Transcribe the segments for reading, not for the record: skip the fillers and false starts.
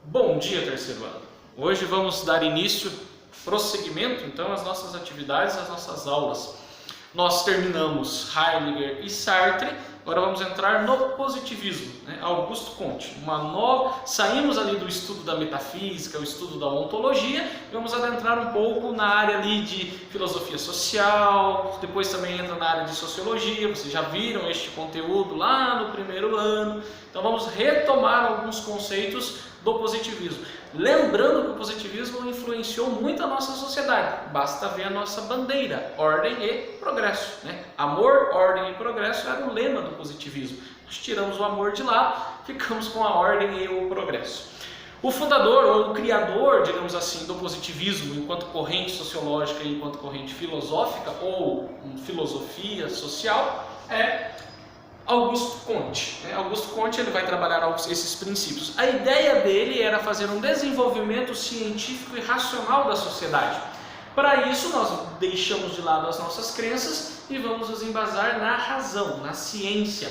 Bom dia, terceiro ano. Hoje vamos dar início, prosseguimento, então, às nossas atividades, às nossas aulas. Nós terminamos Heidegger e Sartre, agora vamos entrar no positivismo, Augusto Comte. Saímos ali do estudo da metafísica, o estudo da ontologia, e vamos adentrar um pouco na área ali de filosofia social, depois também entra na área de sociologia, vocês já viram este conteúdo lá no primeiro ano. Então vamos retomar alguns conceitos do positivismo. Lembrando que o positivismo influenciou muito a nossa sociedade. Basta ver a nossa bandeira, ordem e progresso. Amor, ordem e progresso era o lema do positivismo. Nós tiramos o amor de lá, ficamos com a ordem e o progresso. O fundador ou o criador, digamos assim, do positivismo enquanto corrente sociológica e enquanto corrente filosófica ou filosofia social é Augusto Comte. Augusto Comte ele vai trabalhar esses princípios. A ideia dele era fazer um desenvolvimento científico e racional da sociedade. Para isso, nós deixamos de lado as nossas crenças e vamos nos embasar na razão, na ciência.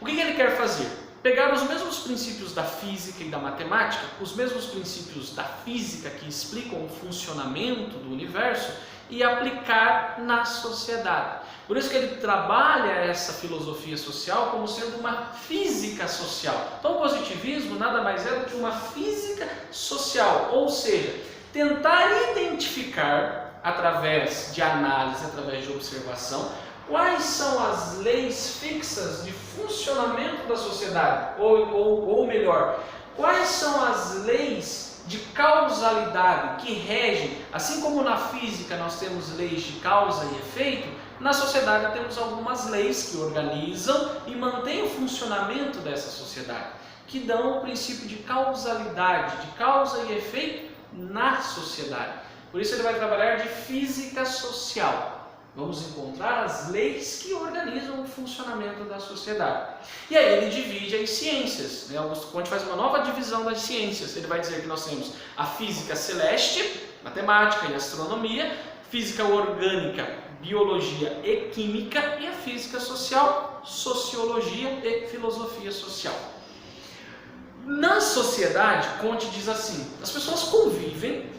O que ele quer fazer? Pegar os mesmos princípios da física e da matemática, os mesmos princípios da física que explicam o funcionamento do universo e aplicar na sociedade. Por isso que ele trabalha essa filosofia social como sendo uma física social. Então o positivismo nada mais é do que uma física social, ou seja, tentar identificar através de análise, através de observação, quais são as leis fixas de funcionamento da sociedade, ou melhor, quais são as leis de causalidade que regem, assim como na física nós temos leis de causa e efeito, na sociedade temos algumas leis que organizam e mantêm o funcionamento dessa sociedade, que dão o princípio de causalidade, de causa e efeito na sociedade. Por isso ele vai trabalhar de física social. Vamos encontrar as leis que organizam o funcionamento da sociedade. E aí ele divide as ciências. Augusto Comte faz uma nova divisão das ciências. Ele vai dizer que nós temos a física celeste, matemática e astronomia, física orgânica, biologia e química, e a física social, sociologia e filosofia social. Na sociedade, Comte diz assim, as pessoas convivem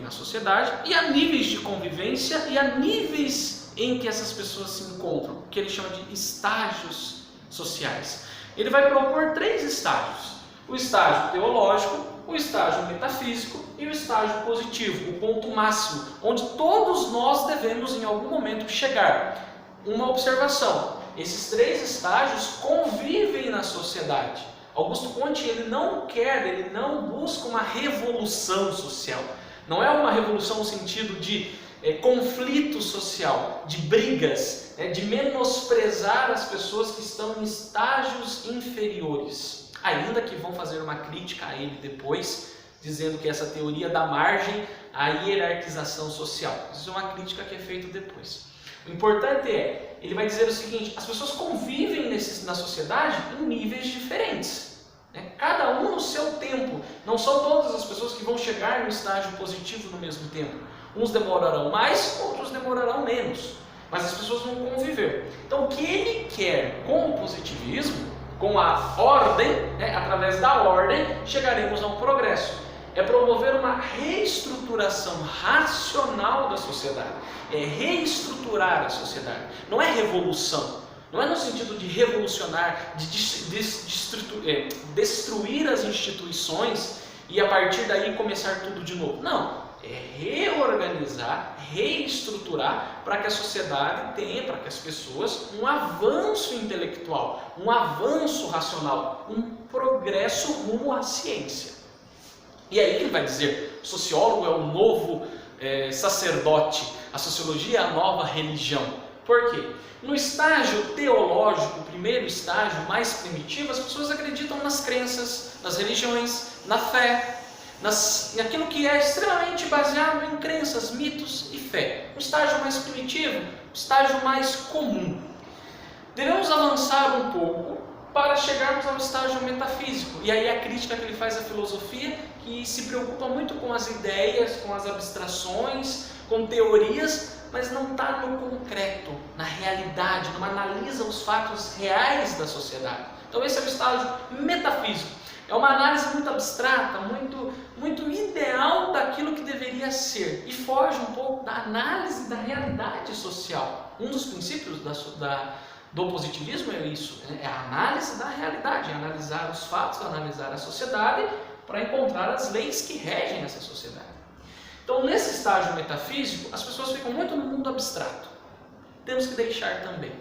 na sociedade, e há níveis de convivência e há níveis em que essas pessoas se encontram, que ele chama de estágios sociais. Ele vai propor 3 estágios: o estágio teológico, o estágio metafísico e o estágio positivo, o ponto máximo, onde todos nós devemos em algum momento chegar. Uma observação: esses 3 estágios convivem na sociedade. Augusto Comte ele não busca uma revolução social. Não é uma revolução no sentido de conflito social, de brigas, de menosprezar as pessoas que estão em estágios inferiores. Ainda que vão fazer uma crítica a ele depois, dizendo que essa teoria dá margem à hierarquização social. Isso é uma crítica que é feita depois. O importante ele vai dizer o seguinte: as pessoas convivem na sociedade em níveis diferentes. Cada um no seu tempo. Não são todas as pessoas que vão chegar no estágio positivo no mesmo tempo. Uns demorarão mais, outros demorarão menos. Mas as pessoas vão conviver. Então o que ele quer com o positivismo, com a ordem, através da ordem, chegaremos ao progresso. É promover uma reestruturação racional da sociedade. É reestruturar a sociedade. Não é revolução. Não é no sentido de revolucionar, de destruir as instituições e a partir daí começar tudo de novo. Não. É reorganizar, reestruturar para que a sociedade tenha, para que as pessoas, um avanço intelectual, um avanço racional, um progresso rumo à ciência. E aí ele vai dizer, o sociólogo é o novo sacerdote, a sociologia é a nova religião. Por quê? No estágio teológico, o primeiro estágio mais primitivo, as pessoas acreditam nas crenças, nas religiões, na fé, naquilo que é extremamente baseado em crenças, mitos e fé. O estágio mais primitivo, o estágio mais comum. Devemos avançar um pouco para chegarmos ao estágio metafísico. E aí a crítica que ele faz à filosofia, que se preocupa muito com as ideias, com as abstrações, com teorias, mas não está no concreto, na realidade, não analisa os fatos reais da sociedade. Então esse é o estágio metafísico. É uma análise muito abstrata, muito ideal daquilo que deveria ser e foge um pouco da análise da realidade social. Um dos princípios do positivismo é isso, é a análise da realidade, é analisar os fatos, analisar a sociedade para encontrar as leis que regem essa sociedade. Então, nesse estágio metafísico, as pessoas ficam muito no mundo abstrato. Temos que deixar também,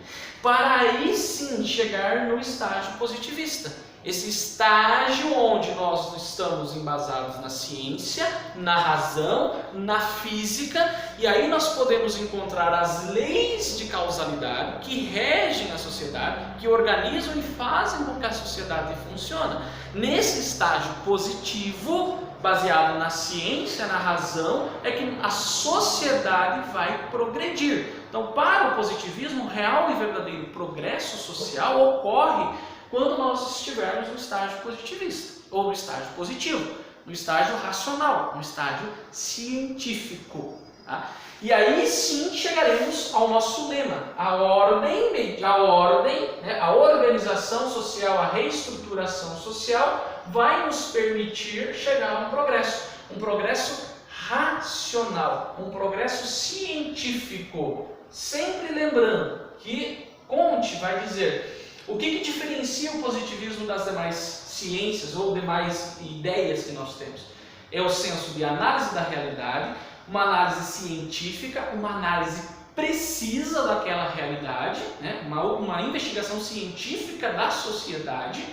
para aí sim chegar no estágio positivista. Esse estágio onde nós estamos embasados na ciência, na razão, na física, e aí nós podemos encontrar as leis de causalidade que regem a sociedade, que organizam e fazem com que a sociedade funcione. Nesse estágio positivo, baseado na ciência, na razão, é que a sociedade vai progredir. Então, para o positivismo, o real e verdadeiro progresso social ocorre quando nós estivermos no estágio positivista, ou no estágio positivo, no estágio racional, no estágio científico. Tá? E aí sim chegaremos ao nosso lema, a organização social, a reestruturação social vai nos permitir chegar a um progresso racional, um progresso científico. Sempre lembrando que Comte vai dizer o que diferencia o positivismo das demais ciências ou demais ideias que nós temos. É o senso de análise da realidade, uma análise científica, uma análise precisa daquela realidade, né? uma investigação científica da sociedade,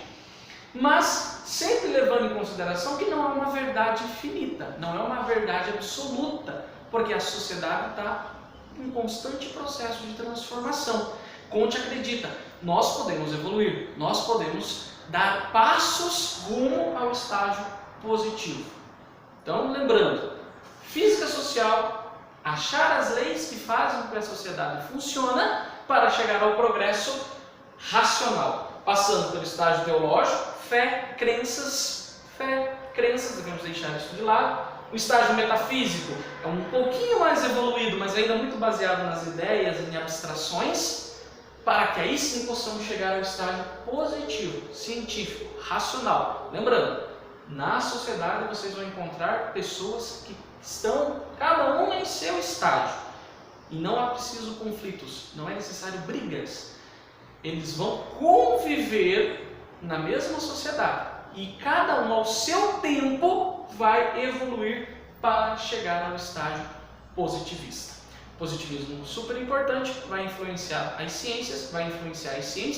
mas sempre levando em consideração que não é uma verdade infinita, não é uma verdade absoluta, porque a sociedade está em constante processo de transformação. Comte acredita, nós podemos evoluir, nós podemos dar passos rumo ao estágio positivo. Então, lembrando, física social, achar as leis que fazem com que a sociedade funcione para chegar ao progresso racional, passando pelo estágio teológico, fé, crenças, devemos deixar isso de lado. O estágio metafísico é um pouquinho mais evoluído, mas ainda muito baseado nas ideias, em abstrações, para que aí sim possamos chegar ao estágio positivo, científico, racional. Lembrando, na sociedade vocês vão encontrar pessoas que estão, cada uma em seu estágio, e não há preciso conflitos, não é necessário brigas. Eles vão conviver na mesma sociedade e cada um ao seu tempo vai evoluir para chegar ao estágio positivista. Positivismo super importante, vai influenciar as ciências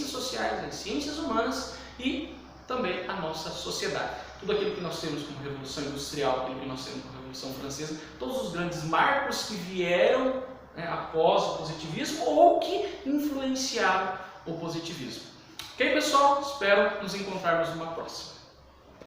sociais, as ciências humanas e também a nossa sociedade. Tudo aquilo que nós temos como Revolução Industrial, aquilo que nós temos como Revolução Francesa, todos os grandes marcos que vieram após o positivismo ou que influenciaram o positivismo. Ok, pessoal? Espero nos encontrarmos numa próxima.